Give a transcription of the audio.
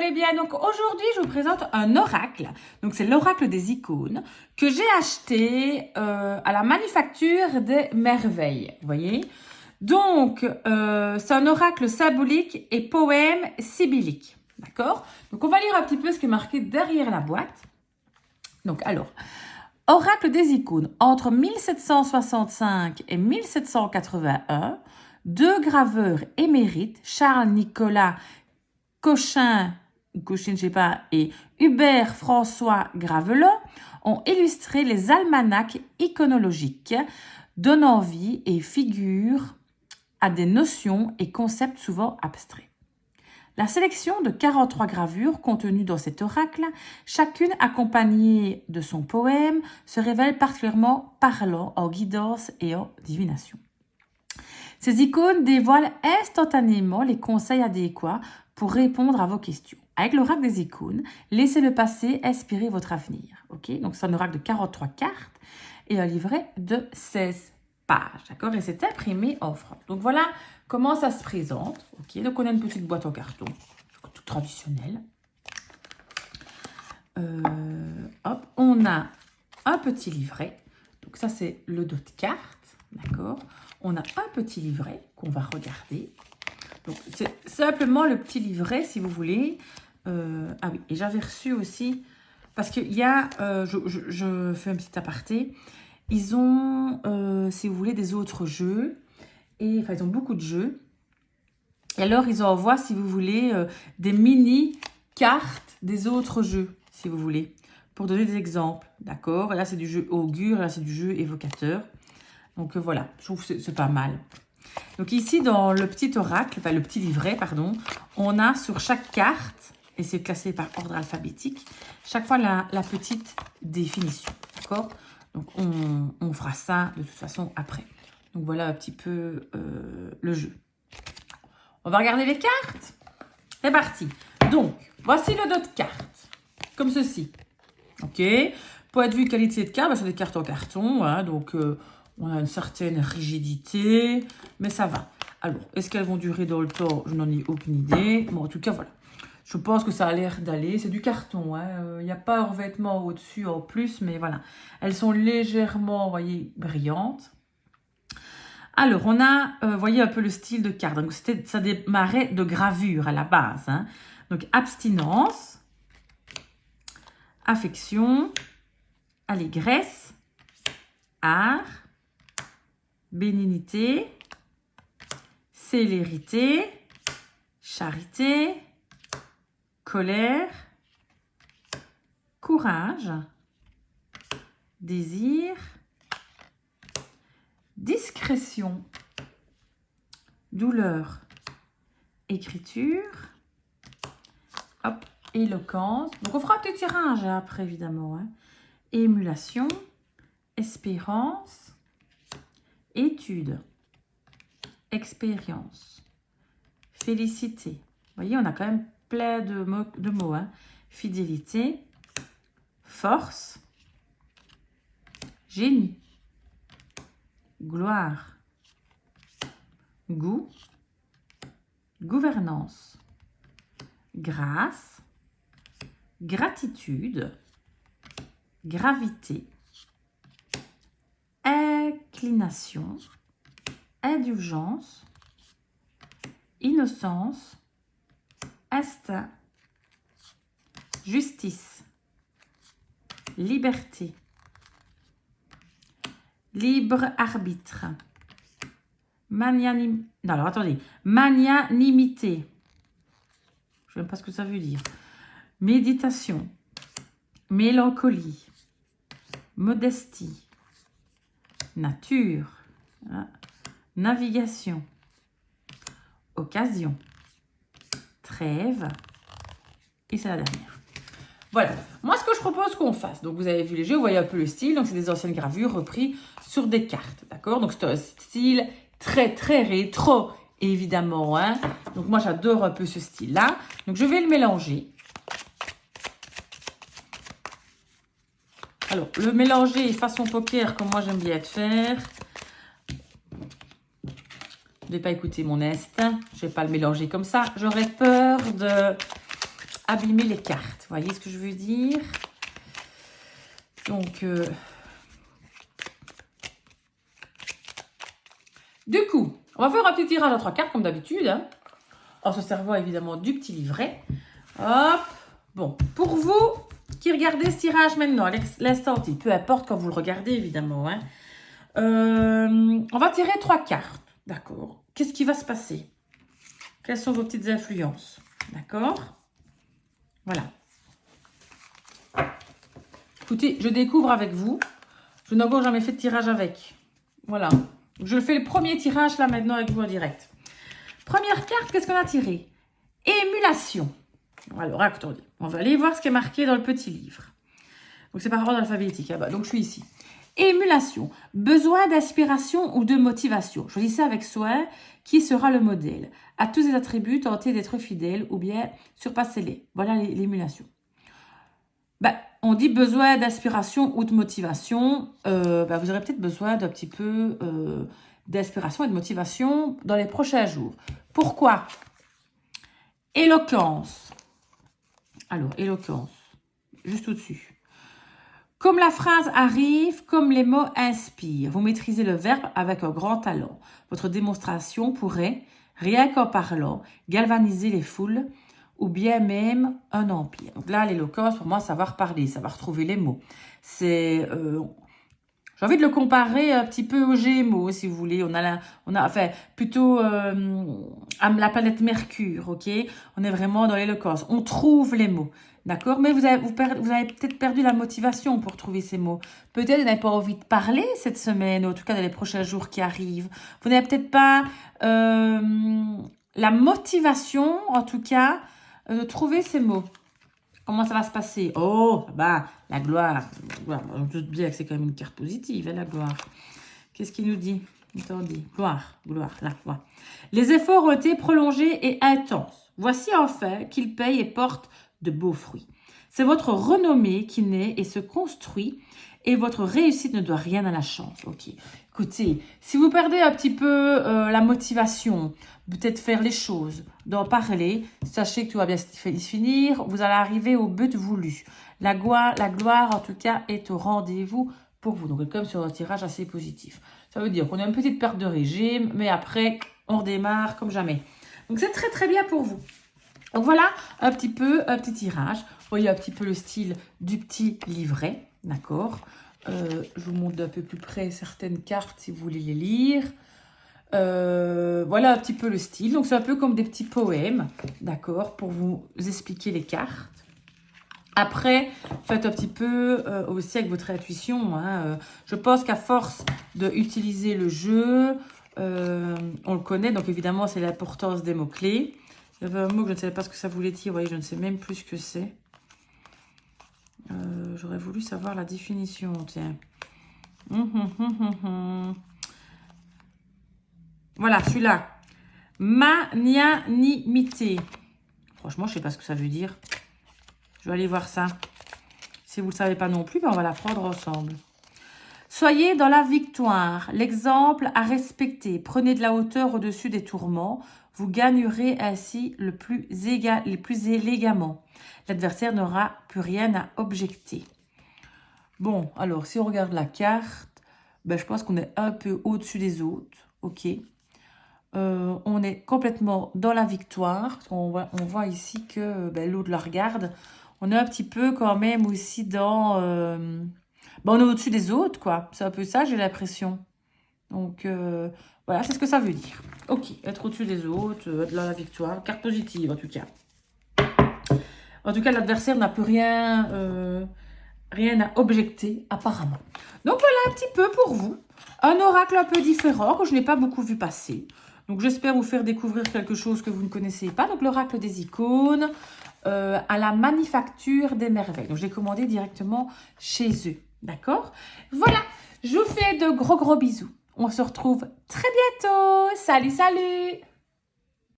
allez bien. Donc aujourd'hui, je vous présente un oracle. Donc c'est l'oracle des icônes que j'ai acheté à la Manufacture des Merveilles. Vous voyez? Donc c'est un oracle symbolique et poème sibyllique. D'accord? Donc on va lire un petit peu ce qui est marqué derrière la boîte. Donc alors, oracle des icônes. Entre 1765 et 1781, deux graveurs émérites, Charles-Nicolas Cochin, je sais pas, et Hubert François Gravelot, ont illustré les almanachs iconologiques, donnant vie et figure à des notions et concepts souvent abstraits. La sélection de 43 gravures contenues dans cet oracle, chacune accompagnée de son poème, se révèle particulièrement parlant en guidance et en divination. Ces icônes dévoilent instantanément les conseils adéquats pour répondre à vos questions. Avec l'oracle des icônes, laissez le passé inspirer votre avenir. Okay, donc c'est un oracle de 43 cartes et un livret de 16 pages. D'accord? Et c'est imprimé en France. Donc voilà comment ça se présente. Okay, donc on a une petite boîte en carton, tout traditionnel. Hop, on a un petit livret. Donc ça c'est le dos de carte. D'accord? On a un petit livret qu'on va regarder. Donc, c'est simplement le petit livret, si vous voulez. Ah oui, et j'avais reçu aussi, parce qu'il y a, je fais un petit aparté, ils ont, si vous voulez, des autres jeux. Et, enfin, ils ont beaucoup de jeux. Et alors, ils envoient, si vous voulez, des mini-cartes des autres jeux, si vous voulez, pour donner des exemples. D'accord? Et là, c'est du jeu augure, et là, c'est du jeu évocateur. Donc, voilà, je trouve que c'est pas mal. Donc ici, dans le petit oracle, enfin le petit livret, pardon, on a sur chaque carte, et c'est classé par ordre alphabétique, chaque fois la petite définition, d'accord? Donc on fera ça de toute façon après. Donc voilà un petit peu le jeu. On va regarder les cartes. C'est parti. Donc, voici le dos de carte, comme ceci. Ok? Point de vue qualité de carte, ben, c'est des cartes en carton, hein, donc... on a une certaine rigidité, mais ça va. Alors, est-ce qu'elles vont durer dans le temps? Je n'en ai aucune idée. Bon, en tout cas, voilà. Je pense que ça a l'air d'aller. C'est du carton, hein. Il n'y a pas un revêtement au-dessus en plus, mais voilà. Elles sont légèrement, vous voyez, brillantes. Alors, on a, vous voyez un peu le style de carte. Donc, ça démarrait de gravure à la base. Hein. Donc, abstinence, affection, allégresse, art, bénignité, célérité, charité, colère, courage, désir, discrétion, douleur, écriture, hop, éloquence. Donc on fera un petit tirage après évidemment. Hein. Émulation, espérance, étude, expérience, félicité. Vous voyez, on a quand même plein de mots. Hein. Fidélité, force, génie, gloire, goût, gouvernance, grâce, gratitude, gravité, inclination, indulgence, innocence, instinct, justice, liberté, libre arbitre, magnanimité. Non, alors attendez, magnanimité. Je ne sais même pas ce que ça veut dire. Méditation, mélancolie, modestie, nature, navigation, occasion, trêve, et c'est la dernière. Voilà, moi ce que je propose qu'on fasse, donc vous avez vu les jeux, vous voyez un peu le style, donc c'est des anciennes gravures reprises sur des cartes, d'accord? Donc c'est un style très très rétro, évidemment, hein? Donc moi j'adore un peu ce style-là, donc je vais le mélanger. Alors, le mélanger façon poker, comme moi j'aime bien te faire. Je ne vais pas écouter mon instinct. Je ne vais pas le mélanger comme ça. J'aurais peur de abîmer les cartes. Vous voyez ce que je veux dire? Donc, du coup, on va faire un petit tirage à 3 cartes, comme d'habitude. Hein, en se servant évidemment du petit livret. Hop. Bon, pour vous qui regardez ce tirage maintenant, à l'instant T, peu importe quand vous le regardez, évidemment. Hein, on va tirer 3 cartes. D'accord. Qu'est-ce qui va se passer? Quelles sont vos petites influences? D'accord. Voilà. Écoutez, je découvre avec vous. Je n'ai encore jamais fait de tirage avec. Voilà. Je fais le premier tirage là maintenant avec vous en direct. Première carte, qu'est-ce qu'on a tiré? Émulation. Alors, attendez. On va aller voir ce qui est marqué dans le petit livre. Donc, c'est par ordre alphabétique. Ah bah, donc, je suis ici. Émulation. Besoin d'inspiration ou de motivation. Choisissez avec soin qui sera le modèle. À tous les attributs, tentez d'être fidèle ou bien surpassez-les. Voilà l'émulation. Ben, on dit besoin d'inspiration ou de motivation. Vous aurez peut-être besoin d'un petit peu d'inspiration et de motivation dans les prochains jours. Pourquoi? Éloquence. Alors, éloquence. Juste au-dessus. Comme la phrase arrive, comme les mots inspirent. Vous maîtrisez le verbe avec un grand talent. Votre démonstration pourrait, rien qu'en parlant, galvaniser les foules ou bien même un empire. Donc là, l'éloquence, pour moi, savoir parler, savoir trouver les mots. C'est... j'ai envie de le comparer un petit peu aux Gémeaux, si vous voulez. On a enfin, plutôt à la planète Mercure, ok? On est vraiment dans l'éloquence. On trouve les mots, d'accord? Mais vous avez peut-être perdu la motivation pour trouver ces mots. Peut-être vous n'avez pas envie de parler cette semaine, ou en tout cas dans les prochains jours qui arrivent. Vous n'avez peut-être pas la motivation, en tout cas, de trouver ces mots. Comment ça va se passer? Oh, bah, la gloire. On doute bien que c'est quand même une carte positive, hein, la gloire. Qu'est-ce qu'il nous dit? Attendez. Gloire, la gloire. Les efforts ont été prolongés et intenses. Voici enfin qu'ils payent et portent de beaux fruits. C'est votre renommée qui naît et se construit et votre réussite ne doit rien à la chance. Ok. Écoutez, si vous perdez un petit peu la motivation, peut-être faire les choses, d'en parler, sachez que tout va bien se finir, vous allez arriver au but voulu. La gloire, en tout cas, est au rendez-vous pour vous. Donc, comme sur un tirage assez positif. Ça veut dire qu'on a une petite perte de régime, mais après, on redémarre comme jamais. Donc, c'est très, très bien pour vous. Donc, voilà un petit tirage. Vous voyez un petit peu le style du petit livret, d'accord? Je vous montre d'un peu plus près certaines cartes si vous voulez les lire. Voilà un petit peu le style. Donc, c'est un peu comme des petits poèmes, d'accord, pour vous expliquer les cartes. Après, faites un petit peu aussi avec votre intuition. Hein. Je pense qu'à force d'utiliser le jeu, on le connaît. Donc, évidemment, c'est l'importance des mots-clés. Il y avait un mot que je ne savais pas ce que ça voulait dire. Vous voyez, je ne sais même plus ce que c'est. J'aurais voulu savoir la définition, tiens. Voilà, celui-là. Magnanimité. Franchement, je ne sais pas ce que ça veut dire. Je vais aller voir ça. Si vous ne le savez pas non plus, ben on va l'apprendre ensemble. Soyez dans la victoire, l'exemple à respecter. Prenez de la hauteur au-dessus des tourments. Vous gagnerez ainsi le plus élégamment. L'adversaire n'aura plus rien à objecter. Bon, alors, si on regarde la carte, ben, je pense qu'on est un peu au-dessus des autres. Ok. On est complètement dans la victoire. On voit ici que ben, l'autre la regarde. On est un petit peu quand même aussi dans... on est au-dessus des autres, quoi. C'est un peu ça, j'ai l'impression. Donc, voilà, c'est ce que ça veut dire. Ok, être au-dessus des autres, être dans la victoire. Carte positive, en tout cas. En tout cas, l'adversaire n'a plus rien à objecter, apparemment. Donc, voilà un petit peu pour vous. Un oracle un peu différent, que je n'ai pas beaucoup vu passer. Donc, j'espère vous faire découvrir quelque chose que vous ne connaissez pas. Donc, l'oracle des icônes à la manufacture des merveilles. Donc, je l'ai commandé directement chez eux. D'accord? Voilà, je vous fais de gros bisous. On se retrouve très bientôt. Salut, salut!